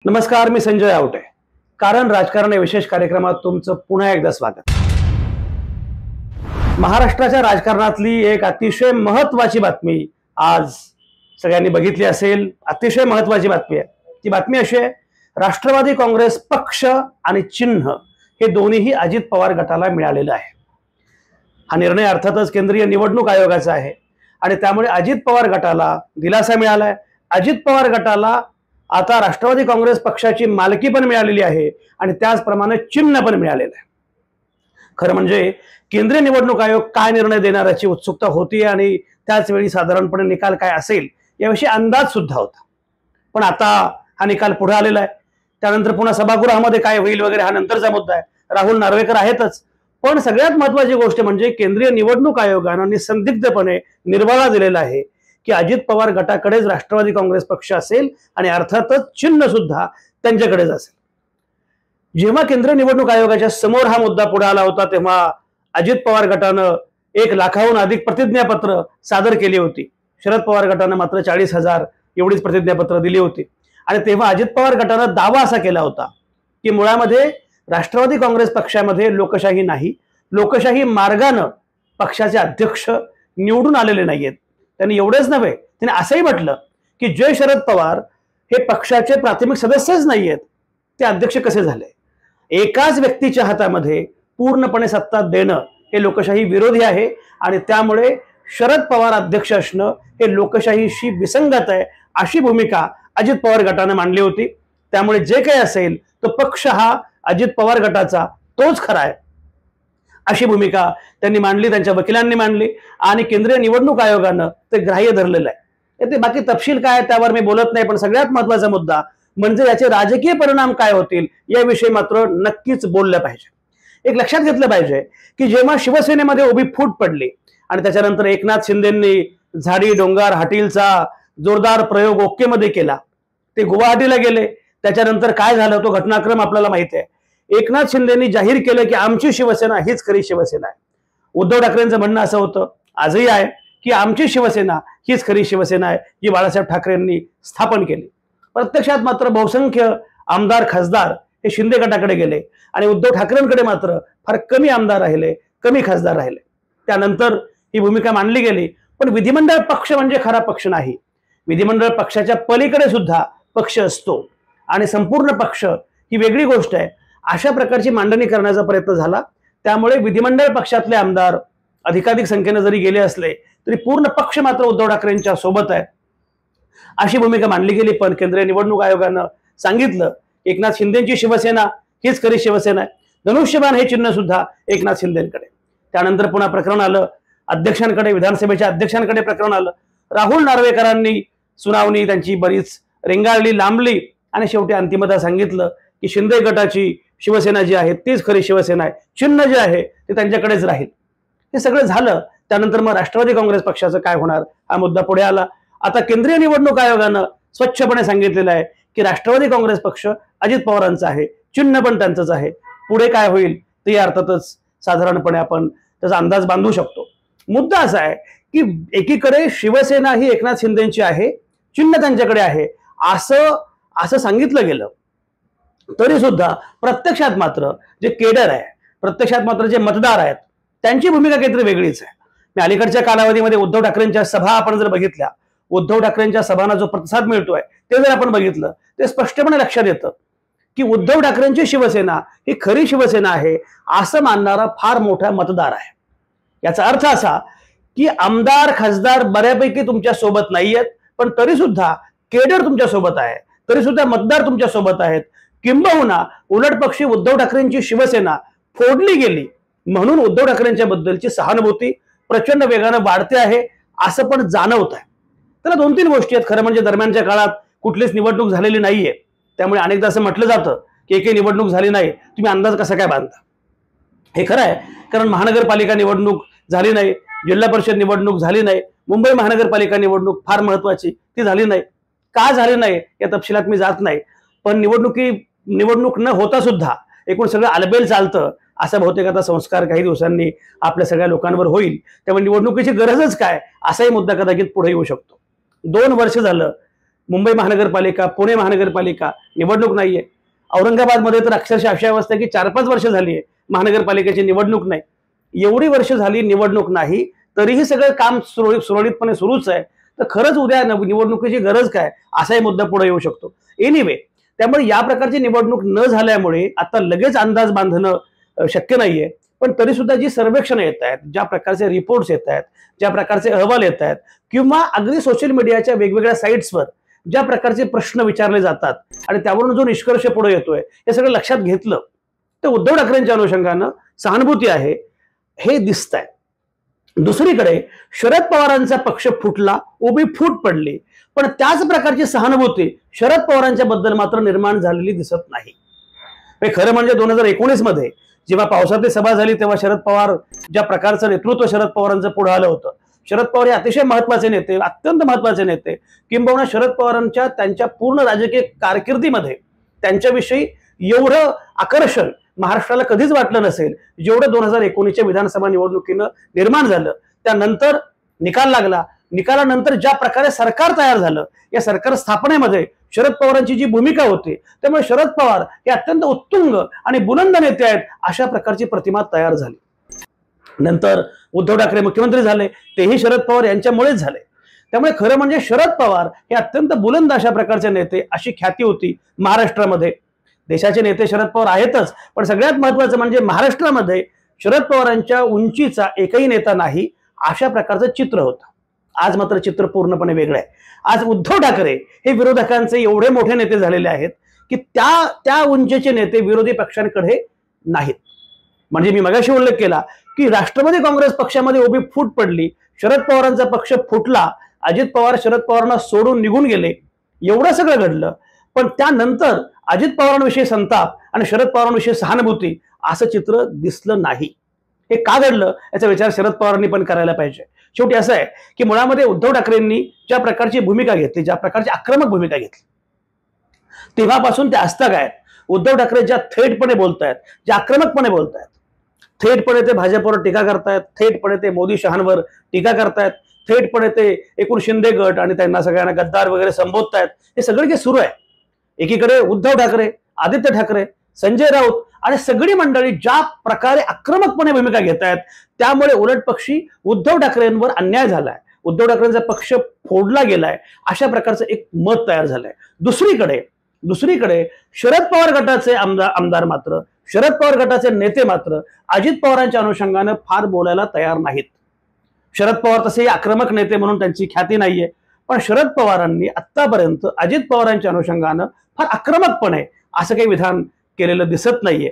नमस्कार, मी संजय आवटे. कारण राजकारण या विशेष कार्यक्रमात तुमचं पुन्हा एकदा स्वागत. महाराष्ट्राच्या राजकारणातली एक अतिशय महत्त्वाची बातमी आज सगळ्यांनी बघितली असेल. अतिशय महत्त्वाची बातमी आहे. ती बातमी अशी आहे, राष्ट्रवादी काँग्रेस पक्ष आणि चिन्ह हे दोन्हीही अजित पवार गटाला मिळालेलं आहे. हा निर्णय अर्थातच केंद्रीय निवडणूक आयोगाचा आहे आणि त्यामुळे अजित पवार गटाला दिलासा मिळालाय. अजित पवार गटाला आता राष्ट्रवादी काँग्रेस पक्षाची मालकी पण मिळालेली आहे आणि त्याचप्रमाणे चिन्ह पण मिळालेलं आहे. खरं म्हणजे केंद्रीय निवडणूक आयोग काय निर्णय देणार याची उत्सुकता होती आणि त्याच वेळी साधारणपणे निकाल काय असेल याविषयी अंदाज सुद्धा होता. पण आता हा निकाल पुढे आलेला आहे. त्यानंतर पुन्हा सभागृहामध्ये काय होईल वगैरे हा नंतरचा मुद्दा आहे. राहुल नार्वेकर आहेतच, पण सगळ्यात महत्त्वाची गोष्ट म्हणजे केंद्रीय निवडणूक आयोगानं निसंदिग्धपणे निर्वाळा दिलेला आहे की अजित पवार गटाकडेच राष्ट्रवादी काँग्रेस पक्ष असेल आणि अर्थातच चिन्ह सुद्धा त्यांच्याकडेच असेल. जेव्हा केंद्रीय निवडणूक आयोगाच्या समोर हा मुद्दा पुढे आला होता तेव्हा अजित पवार गटानं 1 लाखाहून अधिक प्रतिज्ञापत्र सादर केली होती. शरद पवार गटानं मात्र 40,000 एवढीच प्रतिज्ञापत्र दिली होती. आणि तेव्हा अजित पवार गटानं दावा असा केला होता की मुळामध्ये राष्ट्रवादी काँग्रेस पक्षामध्ये लोकशाही नाही, लोकशाही मार्गानं पक्षाचे अध्यक्ष निवडून आलेले नाहीयेत. त्यांनी एवढेच नव्हे, त्यांनी असंही म्हटलं की जय शरद पवार हे पक्षाचे प्राथमिक सदस्यच नाहीयेत, ते अध्यक्ष कसे झाले. एकाच व्यक्तीच्या हातामध्ये पूर्णपणे सत्ता देणं हे लोकशाही विरोधी आहे आणि त्यामुळे शरद पवार अध्यक्ष असणं हे लोकशाहीशी विसंगत आहे, अशी भूमिका अजित पवार गटाने मांडली होती. त्यामुळे जे काही असेल तो पक्ष हा अजित पवार गटाचा तोच खरा आहे अशी भूमिका त्यांनी मांडली, त्यांच्या वकिलांनी मांडली आणि केंद्रीय निवडणूक आयोगानं ते ग्राह्य धरलेलं आहे. ते बाकी तपशील काय त्यावर मी बोलत नाही, पण सगळ्यात महत्त्वाचा मुद्दा म्हणजे याचे राजकीय परिणाम काय होतील याविषयी मात्र नक्कीच बोललं पाहिजे. एक लक्षात घेतलं पाहिजे की जेव्हा शिवसेनेमध्ये उभी फूट पडली आणि त्याच्यानंतर एकनाथ शिंदेंनी झाडी डोंगर हाटीलचा जोरदार प्रयोग ओके मध्ये केला, ते गुवाहाटीला गेले. त्याच्यानंतर काय झालं तो घटनाक्रम आपल्याला माहिती आहे. एकनाथ शिंदेंनी जाहीर केलं की आमची शिवसेना हीच खरी शिवसेना आहे. उद्धव ठाकरेंचं म्हणणं असं होतं, आजही आहे, की आमची शिवसेना हीच खरी शिवसेना आहे जी बाळासाहेब ठाकरेंनी स्थापन केली. प्रत्यक्षात मात्र बहुसंख्य आमदार खासदार हे शिंदे गटाकडे गेले आणि उद्धव ठाकरेंकडे मात्र फार कमी आमदार राहिले, कमी खासदार राहिले. त्यानंतर ही भूमिका मांडली गेली. पण विधिमंडळ पक्ष म्हणजे खरा पक्ष नाही. विधिमंडळ पक्षाच्या पलीकडे सुद्धा पक्ष असतो आणि संपूर्ण पक्ष ही वेगळी गोष्ट आहे. अशा प्रकारची मांडणी करण्याचा प्रयत्न झाला. त्यामुळे विधिमंडळ पक्षातले आमदार अधिकाधिक संख्येने जरी गेले असले तरी पूर्ण पक्ष मात्र उद्धव ठाकरेंच्या सोबत आहे अशी भूमिका मांडली गेली. पण केंद्रीय निवडणूक आयोगानं सांगितलं एकनाथ शिंदेची शिवसेना हीच खरी शिवसेना आहे. धनुष्यबाण हे चिन्ह सुद्धा एकनाथ शिंदेकडे. त्यानंतर पुन्हा प्रकरण आलं अध्यक्षांकडे, विधानसभेच्या अध्यक्षांकडे प्रकरण आलं. राहुल नार्वेकरांनी सुनावणी त्यांची बरीच रेंगाळली, लांबली आणि शेवटी अंतिमतः सांगितलं की शिंदे गटाची शिवसेना जी आहे तीच खरी शिवसेना आहे, चिन्ह जे आहे ते त्यांच्याकडेच राहील. हे सगळं झालं. त्यानंतर मग राष्ट्रवादी काँग्रेस पक्षाचं काय होणार हा मुद्दा पुढे आला. आता केंद्रीय निवडणूक आयोगानं स्वच्छपणे सांगितलेलं आहे की राष्ट्रवादी काँग्रेस पक्ष अजित पवारांचा आहे, चिन्ह पण त्यांचंच आहे. पुढे काय होईल ते अर्थातच साधारणपणे आपण त्याचा अंदाज बांधू शकतो. मुद्दा असा आहे की एकीकडे शिवसेना ही एकनाथ शिंदेची आहे, चिन्ह त्यांच्याकडे आहे असं सांगितलं गेलं, तरी सुद्धा प्रत्यक्षात मात्र जे केडर आहे, प्रत्यक्षात मात्र जे मतदार आहेत त्यांची भूमिका काहीतरी वेगळीच आहे. मी अलीकडच्या कालावधीमध्ये उद्धव ठाकरेंच्या सभा आपण जर बघितल्या, उद्धव ठाकरेंच्या सभांना जो प्रतिसाद मिळतोय ते जर आपण बघितलं ते स्पष्टपणे लक्षात येतं की उद्धव ठाकरेंची शिवसेना ही खरी शिवसेना आहे असं मानणारा फार मोठा मतदार आहे. याचा अर्थ असा की आमदार खासदार बऱ्यापैकी तुमच्या सोबत नाहीयेत, पण तरी सुद्धा केडर तुमच्या सोबत आहे, तरी सुद्धा मतदार तुमच्या सोबत आहेत. किंबहुना उलट पक्षी उद्धव ठाकरेंची शिवसेना फोडली गेली म्हणून उद्धव ठाकरेंच्या बद्दलची सहानुभूती प्रचंड वेगानं वाढते आहे असं पण जाणवत आहे. त्याला 2-3 गोष्टी आहेत. खरं म्हणजे दरम्यानच्या काळात कुठलीच निवडणूक झालेली नाहीये, त्यामुळे अनेकदा असं म्हटलं जातं की एकही निवडणूक झाली नाही, तुम्ही अंदाज कसा काय बांधता. हे खरं आहे, कारण महानगरपालिका निवडणूक झाली नाही, जिल्हा परिषद निवडणूक झाली नाही, मुंबई महानगरपालिका निवडणूक फार महत्वाची ती झाली नाही. का झाली नाही या तपशिलात मी जात नाही, पण निवडणूक न होता सुद्धा एकूण सगळं आलबेल चालतं असा बहुतेक आता संस्कार काही दिवसांनी आपल्या सगळ्या लोकांवर होईल. त्यामुळे निवडणुकीची गरजच काय असाही मुद्दा कदाचित पुढे येऊ शकतो. 2 वर्ष झालं मुंबई महानगरपालिका, पुणे महानगरपालिका निवडणूक नाहीये. औरंगाबादमध्ये तर अक्षरशः अशा अवस्था आहे की 4-5 वर्ष झाली आहे महानगरपालिकेची निवडणूक नाही. एवढी वर्ष झाली निवडणूक नाही, तरीही सगळं काम सुरळीतपणे सुरूच आहे. तर खरंच उद्या निवडणुकीची गरज काय, असाही मुद्दा पुढे येऊ शकतो. एनिवे, त्यामुळे या प्रकारची निवडणूक न झाल्यामुळे आता लगेच अंदाज बांधणं शक्य नाहीये. पण तरी सुद्धा जी सर्वेक्षणं येत आहेत, ज्या प्रकारचे रिपोर्ट्स येत आहेत, ज्या प्रकारचे अहवाल येत आहेत, किंवा अगदी सोशल मीडियाच्या वेगवेगळ्या साईट्सवर ज्या प्रकारचे प्रश्न विचारले जातात आणि त्यावरून जो निष्कर्ष पुढे येतोय, हे सगळं लक्षात घेतलं तर उद्धव ठाकरेंच्या अनुषंगानं सहानुभूती आहे हे दिसतंय. दुसरीकडे शरद पवारांचा पक्ष फुटला, उभी फूट पडली, पण त्याच प्रकारची सहानुभूती शरद पवारांच्या बद्दल मात्र निर्माण झालेली दिसत नाही. खरं म्हणजे 2019 मध्ये जेव्हा पावसाळ्यात सभा झाली तेव्हा शरद पवार ज्या प्रकारचं नेतृत्व शरद पवारांचं पुढे आलं होतं, शरद पवार हे अतिशय महत्वाचे नेते, अत्यंत महत्वाचे नेते, किंबहुना शरद पवारांच्या त्यांच्या पूर्ण राजकीय कारकिर्दीमध्ये त्यांच्याविषयी एवढं आकर्षण महाराष्ट्राला कधीच वाटलं नसेल जेवढं 2019च्या विधानसभा निवडणुकीनं निर्माण झालं. त्यानंतर निकाल लागला, निकालानंतर ज्या प्रकारे सरकार तयार झालं, या सरकार स्थापनेमध्ये शरद पवारांची जी भूमिका होती, त्यामुळे शरद पवार हे अत्यंत उत्तुंग आणि बुलंद नेते आहेत अशा प्रकारची प्रतिमा तयार झाली. नंतर उद्धव ठाकरे मुख्यमंत्री झाले, तेही शरद पवार यांच्यामुळेच झाले. त्यामुळे खरं म्हणजे शरद पवार हे अत्यंत बुलंद अशा प्रकारचे नेते अशी ख्याती होती महाराष्ट्रामध्ये. देशाचे नेते शरद पवार आहेतच, पण सगळ्यात महत्वाचं म्हणजे महाराष्ट्रामध्ये शरद पवारांच्या उंचीचा एकही नेता नाही अशा प्रकारचं चित्र होतं. आज मात्र चित्र पूर्णपणे वेगळं आहे. आज उद्धव ठाकरे हे विरोधकांचे एवढे मोठे नेते झालेले आहेत की त्या उंचीचे नेते विरोधी पक्षांकडे नाहीत. म्हणजे मी मगाशी उल्लेख केला की राष्ट्रवादी काँग्रेस पक्षामध्ये उभी फूट पडली, शरद पवारांचा पक्ष फुटला, अजित पवार शरद पवारांना सोडून निघून गेले, एवढं सगळं घडलं. पण त्यानंतर अजित पवारांविषयी संताप आणि शरद पवारांविषयी सहानुभूती असं चित्र दिसलं नाही. हे का घडलं याचा विचार शरद पवारांनी पण करायला पाहिजे. शेवटी असं आहे की मुळामध्ये उद्धव ठाकरेंनी ज्या प्रकारची भूमिका घेतली, ज्या प्रकारची आक्रमक भूमिका घेतली, तेव्हापासून ते आजतागायत उद्धव ठाकरे ज्या थेटपणे बोलतायत, ज्या आक्रमकपणे बोलतायत, थेटपणे ते भाजपवर टीका करतायत, थेटपणे ते मोदी शहांवर टीका करतायत, थेटपणे ते एकूण शिंदे गट आणि त्यांना सगळ्यांना गद्दार वगैरे संबोधतायत, हे सगळं काही सुरू आहे. एकीकडे उद्धव ठाकरे, आदित्य ठाकरे, संजय राऊत आणि सगळी मंडळी ज्या प्रकारे आक्रमकपणे भूमिका घेत आहेत, त्यामुळे उलट पक्षी उद्धव ठाकरेंवर अन्याय झालाय, उद्धव ठाकरेंचा पक्ष फोडला गेलाय अशा प्रकारचं एक मत तयार झालंय. दुसरीकडे शरद पवार गटाचे आमदार मात्र, शरद पवार गटाचे नेते मात्र अजित पवारांच्या अनुषंगानं फार बोलायला तयार नाहीत. शरद पवार तसे आक्रमक नेते म्हणून त्यांची ख्याती नाहीये, पण शरद पवारांनी आतापर्यंत अजित पवारांच्या अनुषंगानं फार आक्रमकपणे असं काही विधान केलेलं दिसत नाहीये.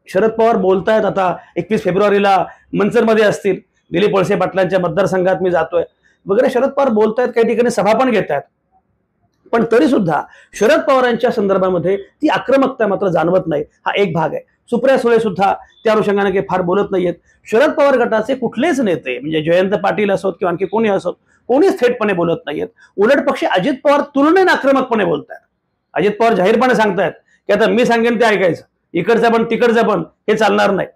शरद पवार बोलतायत, आता 21 फेब्रुवारीला मंचरमध्ये असतील, दिलीप वळसे पाटलांच्या मतदारसंघात मी जातोय वगैरे, शरद पवार बोलतायत, काही ठिकाणी सभा पण घेत आहेत. पण तरी सुद्धा शरद पवारांच्या संदर्भामध्ये ती आक्रमकता मात्र जाणवत नाही. हा एक भाग आहे. सुप्रिया सुळे सुद्धा त्या अनुषंगाने काही फार बोलत नाहीयेत. शरद पवार गटाचे कुठलेच नेते म्हणजे जयंत पाटील असोत किंवा आणखी कोणी असोत, कोणीच थेटपणे बोलत नाहीयेत. उलट पक्षी अजित पवार तुलनेने आक्रमकपणे बोलतायत. अजित पवार जाहीरपणे सांगतायत की आता मी सांगेन ते ऐकायचं, इकडचं पण तिकडचं पण, हे चालणार नाही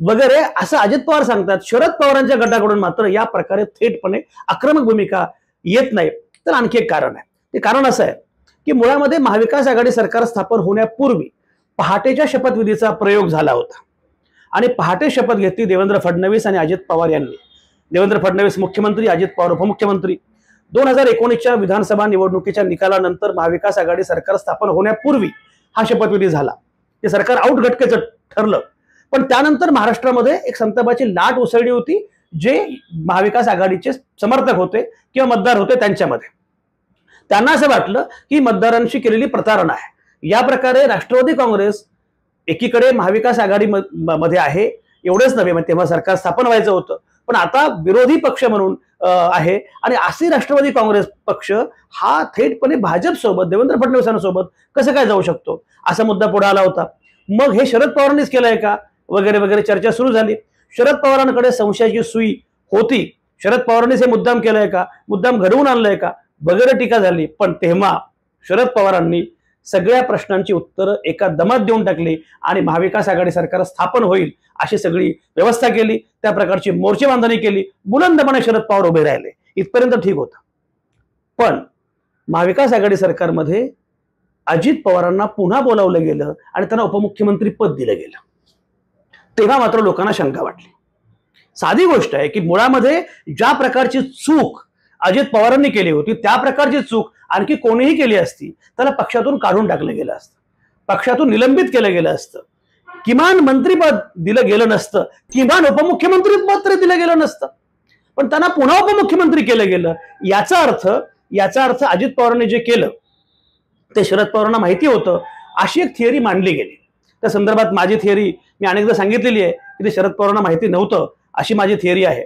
वगैरे असं अजित पवार सांगतात. शरद पवारांच्या गटाकडून मात्र या प्रकारे थेटपणे आक्रमक भूमिका येत नाही. तर आणखी एक कारण आहे. ते कारण असं आहे की मुळामध्ये महाविकास आघाडी सरकार स्थापन होण्यापूर्वी पहाटेच्या शपथविधीचा प्रयोग झाला होता आणि पहाटे शपथ घेतली देवेंद्र फडणवीस आणि अजित पवार यांनी. देवेंद्र फडणवीस मुख्यमंत्री, अजित पवार उपमुख्यमंत्री. 2019च्या विधानसभा निवडणुकीच्या निकालानंतर महाविकास आघाडी सरकार स्थापन होण्यापूर्वी हा शपथविधी झाला. ते सरकार आउट घटकेचं ठरलं. पण त्यानंतर महाराष्ट्रामध्ये एक संतापाची लाट उसळली होती, जे महाविकास आघाडीचे समर्थक होते किंवा मतदार होते त्यांच्यामध्ये. त्यांना असं वाटलं की मतदारांशी केलेली प्रतारणा आहे. या प्रकारे राष्ट्रवादी काँग्रेस एकीकडे महाविकास आघाडी मध्ये आहे, एवढेच नव्हे, तेव्हा सरकार स्थापन व्हायचं होतं, पण आता विरोधी पक्ष म्हणून आहे आणि असे राष्ट्रवादी काँग्रेस पक्ष हा थेटपणे भाजप सोबत, देवेंद्र फडणवीसांसोबत कसं काय जाऊ शकतो असा मुद्दा पुढे आला होता. मग हे शरद पवारांनीच केलंय का वगैरे वगैरे चर्चा सुरू झाली. शरद पवारांकडे संशयाची सुई होती, शरद पवारांनीच हे मुद्दाम केलंय का, मुद्दाम घडवून आणलंय का वगैरे टीका झाली. पण तेव्हा शरद पवारांनी सगळ्या प्रश्नांची उत्तरं एका दमात देऊन टाकली आणि महाविकास आघाडी सरकार स्थापन होईल अशी सगळी व्यवस्था केली, त्या प्रकारची मोर्चे बांधणी केली, बुलंदपणे शरद पवार उभे राहिले. इथपर्यंत ठीक होतं. पण महाविकास आघाडी सरकारमध्ये अजित पवारांना पुन्हा बोलावलं गेलं आणि त्यांना उपमुख्यमंत्री पद दिलं गेलं, तेव्हा मात्र लोकांना शंका वाटली. साधी गोष्ट आहे की मुळामध्ये ज्या प्रकारची चूक अजित पवारांनी केली होती त्या प्रकारची चूक आणखी कोणीही केली असती त्याला पक्षातून काढून टाकलं गेलं असतं, पक्षातून निलंबित केलं गेलं असतं, किमान मंत्रीपद दिलं गेलं नसतं, किमान उपमुख्यमंत्री पद तरी दिलं गेलं नसतं. पण त्यांना पुन्हा उपमुख्यमंत्री केलं गेलं. याचा अर्थ अजित पवारांनी जे केलं ते शरद पवारांना माहिती होतं, अशी एक थिअरी मांडली गेली. त्या संदर्भात माझी थिअरी मी अनेकदा सांगितलेली आहे की ते शरद पवारांना माहिती नव्हतं, अशी माझी थिअरी आहे.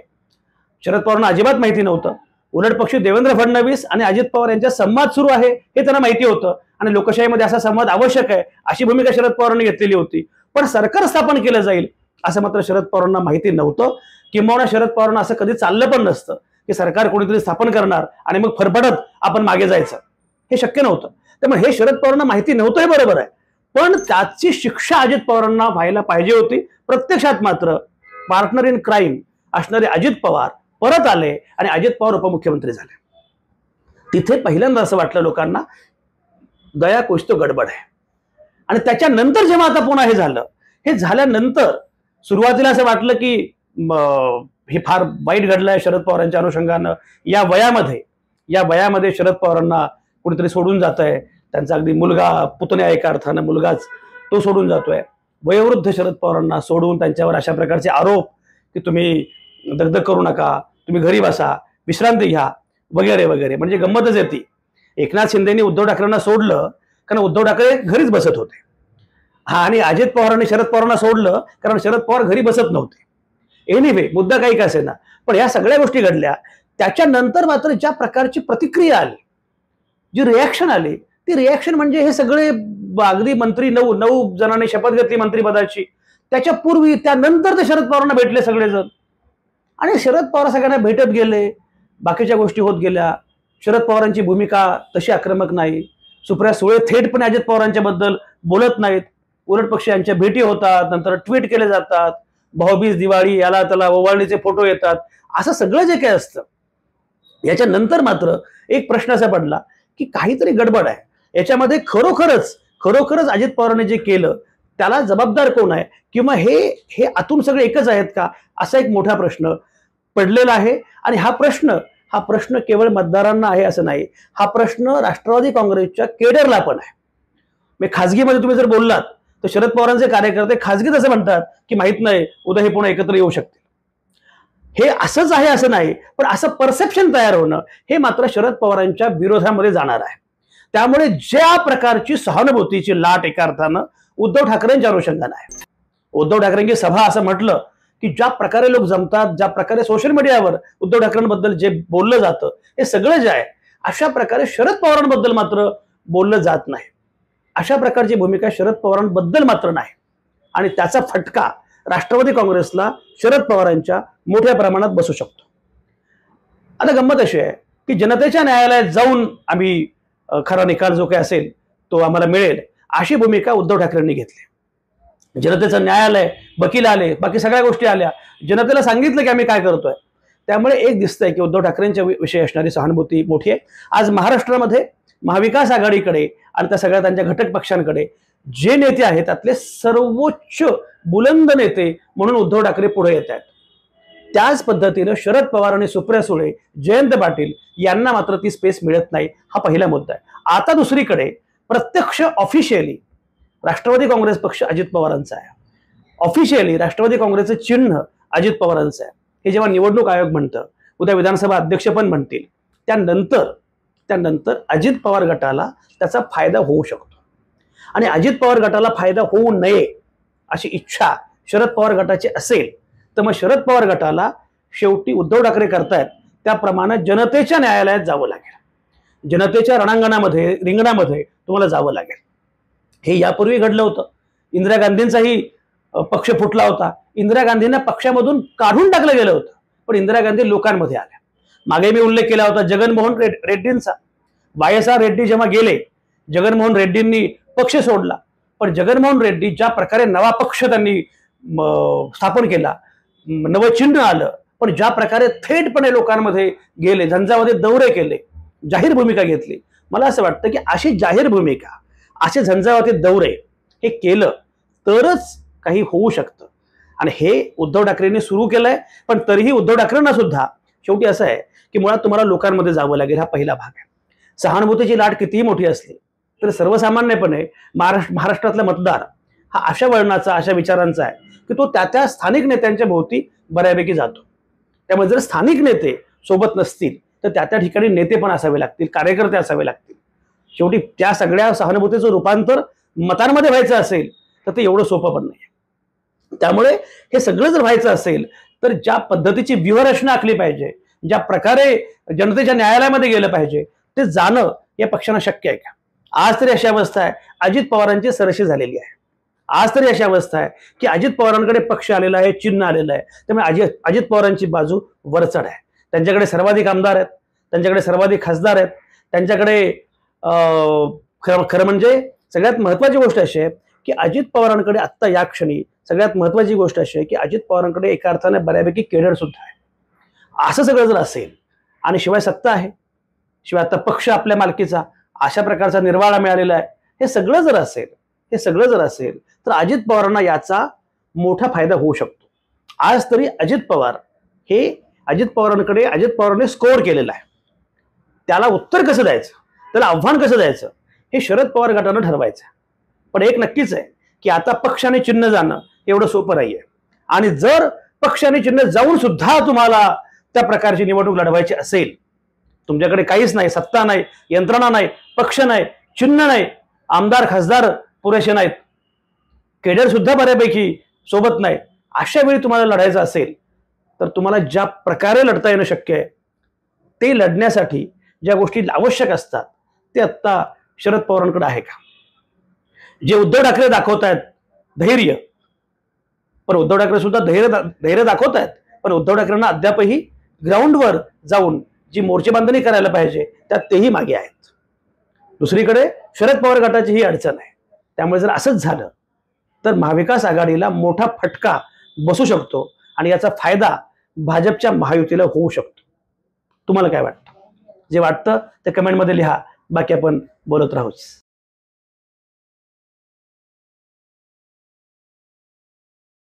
शरद पवारांना अजिबात माहिती नव्हतं. उलट पक्षी देवेंद्र फडणवीस आणि अजित पवार यांच्या संवाद सुरू आहे हे त्यांना माहिती होतं आणि लोकशाहीमध्ये असा संवाद आवश्यक आहे अशी भूमिका शरद पवारांनी घेतलेली होती. पण सरकार स्थापन केलं जाईल असं मात्र शरद पवारांना माहिती नव्हतं. किंबहुना शरद पवारांना असं कधी चाललं पण नसतं की सरकार कोणीतरी स्थापन करणार आणि मग फरफडत आपण मागे जायचं, हे शक्य नव्हतं. त्यामुळे हे शरद पवारांना माहिती नव्हतं हे बरोबर आहे, पण त्याची शिक्षा अजित पवारांना व्हायला पाहिजे होती. प्रत्यक्षात मात्र पार्टनर इन क्राईम असणारे अजित पवार परत आले आणि अजित पवार उपमुख्यमंत्री झाले. तिथे पहिल्यांदा असं वाटलं लोकांना गया कुछ तो गडबड आहे. आणि त्याच्यानंतर जेव्हा आता पुन्हा हे झाल्यानंतर सुरुवातीला असं वाटलं की हे फार वाईट घडलंय शरद पवारांच्या अनुषंगानं. या वयामध्ये शरद पवारांना कुणीतरी सोडून जात आहे. त्यांचा अगदी मुलगा, पुतण्या एका अर्थानं मुलगाच तो सोडून जातोय. वयोवृद्ध शरद पवारांना सोडून त्यांच्यावर अशा प्रकारचे आरोप की तुम्ही दगदग करू नका, तुम्ही घरी बसा, विश्रांती घ्या वगैरे वगैरे. म्हणजे गंमतच येते. एकनाथ शिंदेनी उद्धव ठाकरेंना सोडलं कारण उद्धव ठाकरे घरीच बसत होते, आणि अजित पवारांनी शरद पवारांना सोडलं कारण शरद पवार घरी बसत नव्हते. एनिवे, मुद्दा काही का असेना, पण या सगळ्या गोष्टी घडल्या. त्याच्यानंतर मात्र ज्या प्रकारची प्रतिक्रिया आली, जी रिॲक्शन आली, ती रिॲक्शन म्हणजे हे सगळे अगदी मंत्री 9 जणांनी शपथ घेतली मंत्रिपदाची. त्याच्या पूर्वी त्यानंतर ते शरद पवारांना भेटले सगळेजण आणि शरद पवार सगळ्यांना भेटत गेले. बाकीच्या गोष्टी होत गेल्या. शरद पवारांची भूमिका तशी आक्रमक नाही. सुप्रिया सुळे थेटपणे अजित पवारांच्या बद्दल बोलत नाहीत. उलट पक्ष यांच्या भेटी होतात, नंतर ट्विट केले जातात, भाऊबीज, दिवाळी, याला त्याला ओवाळणीचे फोटो येतात. असं सगळं जे काही असतं याच्यानंतर मात्र एक प्रश्न असा पडला की काहीतरी गडबड आहे याच्यामध्ये. खरोखरच अजित पवारांनी जे केलं त्याला जबाबदार कोण आहे, किंवा हे आतून सगळे एकच आहेत का, असा एक मोठा प्रश्न पडलेला आहे. आणि हा प्रश्न केवळ मतदारांना आहे असं नाही, हा प्रश्न राष्ट्रवादी काँग्रेसच्या केडरला पण आहे. म्हणजे खासगीमध्ये तुम्ही जर बोललात तर शरद पवारांचे कार्यकर्ते खासगीत असं म्हणतात की माहित नाही, उद्या हे पुन्हा एकत्र येऊ शकते. हे असंच आहे असं नाही, पण असं परसेप्शन तयार होणं हे मात्र शरद पवारांच्या विरोधामध्ये जाणार आहे. त्यामुळे ज्या प्रकारची सहानुभूतीची लाट एका अर्थानं उद्धव ठाकरेंच्या अनुषंगानं आहे, उद्धव ठाकरेंची सभा असं म्हटलं की ज्या प्रकारे लोक जमतात, ज्या प्रकारे सोशल मीडियावर उद्धव ठाकरेंबद्दल जे बोललं जातं हे सगळं जे आहे, अशा प्रकारे शरद पवारांबद्दल मात्र बोललं जात नाही. अशा प्रकारची भूमिका शरद पवारांबद्दल मात्र नाही. आणि त्याचा फटका राष्ट्रवादी काँग्रेसला शरद पवारांच्या मोठ्या प्रमाणात बसू शकतो. आता गंमत अशी आहे की जनतेच्या न्यायालयात जाऊन आम्ही खरा निकाल जो काही असेल तो आम्हाला मिळेल, अशी भूमिका उद्धव ठाकरेंनी घेतली. जनतेचं न्यायालय, वकील आले, बाकी सगळ्या गोष्टी आल्या, जनतेला सांगितलं की आम्ही काय करतोय. त्यामुळे एक दिसतंय की उद्धव ठाकरेंच्या विषयी असणारी सहानुभूती मोठी आहे. आज महाराष्ट्रामध्ये महाविकास आघाडीकडे आणि त्या सगळ्या त्यांच्या घटक पक्षांकडे जे नेते आहेत त्यातले सर्वोच्च बुलंद नेते म्हणून उद्धव ठाकरे पुढे येत आहेत. त्याच पद्धतीनं शरद पवार आणि सुप्रिया सुळे, जयंत पाटील यांना मात्र ती स्पेस मिळत नाही. हा पहिला मुद्दा आहे. आता दुसरीकडे प्रत्यक्ष ऑफिशियली राष्ट्रवादी काँग्रेस पक्ष अजित पवारांचा आहे. ऑफिशियली राष्ट्रवादी काँग्रेसचं चिन्ह अजित पवारांचं आहे. हे जेव्हा निवडणूक आयोग म्हणतं, उद्या विधानसभा अध्यक्ष पण म्हणतील, त्यानंतर अजित पवार गटाला त्याचा फायदा होऊ शकतो. आणि अजित पवार गटाला फायदा होऊ नये अशी इच्छा शरद पवार गटाची असेल तर मग शरद पवार गटाला शेवटी उद्धव ठाकरे करतायत त्याप्रमाणे जनतेच्या न्यायालयात जावं लागेल, जनतेच्या रिंगणामध्ये तुम्हाला जावं लागेल. हे यापूर्वी घडलं होतं. इंदिरा गांधींचाही पक्ष फुटला होता. इंदिरा गांधींना पक्षामधून काढून टाकलं गेलं होतं, पण इंदिरा गांधी लोकांमध्ये आल्या. मागे मी उल्लेख केला होता जगनमोहन रेड्डींचा. YSR रेड्डी जेव्हा गेले, जगनमोहन रेड्डींनी पक्ष सोडला, पण जगनमोहन रेड्डी ज्या प्रकारे नवा पक्ष त्यांनी स्थापन केला, नवं चिन्ह आलं, पण ज्या प्रकारे थेटपणे लोकांमध्ये गेले, झंझावाती दौरे केले, जाहीर भूमिका घेतली, मला असं वाटतं की अशी जाहीर भूमिका, असे झंझावाती दौरे हे केलं तरच काही होऊ शकतं. आणि हे उद्धव ठाकरेंनी सुरू केलंय. पण तरीही उद्धव ठाकरेंना सुद्धा शेवटी असं आहे की मुळात तुम्हाला लोकांमध्ये जावं लागेल. हा पहिला भाग आहे. सहानुभूतीची लाट कितीही मोठी असली तर सर्वसामान्यपणे महाराष्ट्रातला मतदार हा अशा वळणाचा, अशा विचारांचा आहे की तो त्या स्थानिक नेत्यांच्या भोवती बऱ्यापैकी जातो. त्यामुळे जर स्थानिक नेते सोबत नसतील तर त्या ठिकाणी नेते पण असावे लागतील, कार्यकर्ते असावे लागतील. शेवटी त्या सगळ्या सहानुभूतीचं रूपांतर मतांमध्ये व्हायचं असेल तर ते एवढं सोपं पण नाही. त्यामुळे हे सगळं जर व्हायचं असेल तर ज्या पद्धतीची व्यूहरचना आखली पाहिजे, ज्या प्रकारे जनतेच्या न्यायालयामध्ये गेलं पाहिजे, ते जाणं या पक्षांना शक्य आहे का? आज तरी अशी अवस्था आहे, अजित पवारांची सरशी झालेली आहे. आज तरी अशी अवस्था आहे की अजित पवारांकडे पक्ष आलेला आहे, चिन्ह आलेलं आहे. त्यामुळे अजित पवारांची बाजू वरचढ आहे. त्यांच्याकडे सर्वाधिक आमदार आहेत, त्यांच्याकडे सर्वाधिक खासदार आहेत, त्यांच्याकडे खरं म्हणजे सगळ्यात महत्वाची गोष्ट अशी आहे की अजित पवारांकडे आत्ता या क्षणी सगळ्यात महत्वाची गोष्ट अशी आहे की अजित पवारांकडे एका अर्थाने बऱ्यापैकी केडर सुद्धा आहे. असं सगळं जर असेल आणि शिवाय सत्ता आहे, शिवाय आता पक्ष आपल्या मालकीचा, अशा प्रकारचा निर्वाळा मिळालेला आहे, हे सगळं जर असेल तर अजित पवारांना याचा मोठा फायदा होऊ शकतो. आज तरी अजित पवारांनी स्कोअर केलेला आहे. त्याला उत्तर कसं द्यायचं, त्याला आव्हान कसं द्यायचं हे शरद पवार गटानं ठरवायचं. पण एक नक्कीच आहे की आता पक्षाने चिन्ह जाणं एवढं सोपं नाहीये. आणि जर पक्षाने चिन्ह जाऊन सुद्धा तुम्हाला त्या प्रकारची निवडणूक लढवायची असेल, तुमच्याकडे काहीच नाही, सत्ता नाही, यंत्रणा नाही, पक्ष नाही, चिन्ह नाही, आमदार खासदार पुरेसे नाहीत, केडर सुद्धा बऱ्यापैकी सोबत नाही, अशा वेळी तुम्हाला लढायचं असेल तर तुम्हाला ज्या प्रकारे लढता येणं शक्य आहे ते लढण्यासाठी ज्या गोष्टी आवश्यक असतात ते आता शरद पवारांकडे आहे का? जे उद्धव ठाकरे दाखवतायत धैर्य, पण उद्धव ठाकरे सुद्धा धैर्य दाखवतायत, पण उद्धव ठाकरेंना अद्यापही ग्राउंडवर जाऊन जी मोर्चे बांधणी करायला पाहिजे त्यात तेही मागे आहेत. दुसरीकडे शरद पवार गटाची ही अडचण आहे. त्यामुळे जर असंच झालं तर महाविकास आघाडीला मोठा फटका बसू शकतो आणि याचा फायदा भाजपच्या महायुतीला होऊ शकतो. तुम्हाला काय वाटतं? जे वाटतं ते कमेंटमध्ये लिहा. बाकी आपण बोलत राहूच.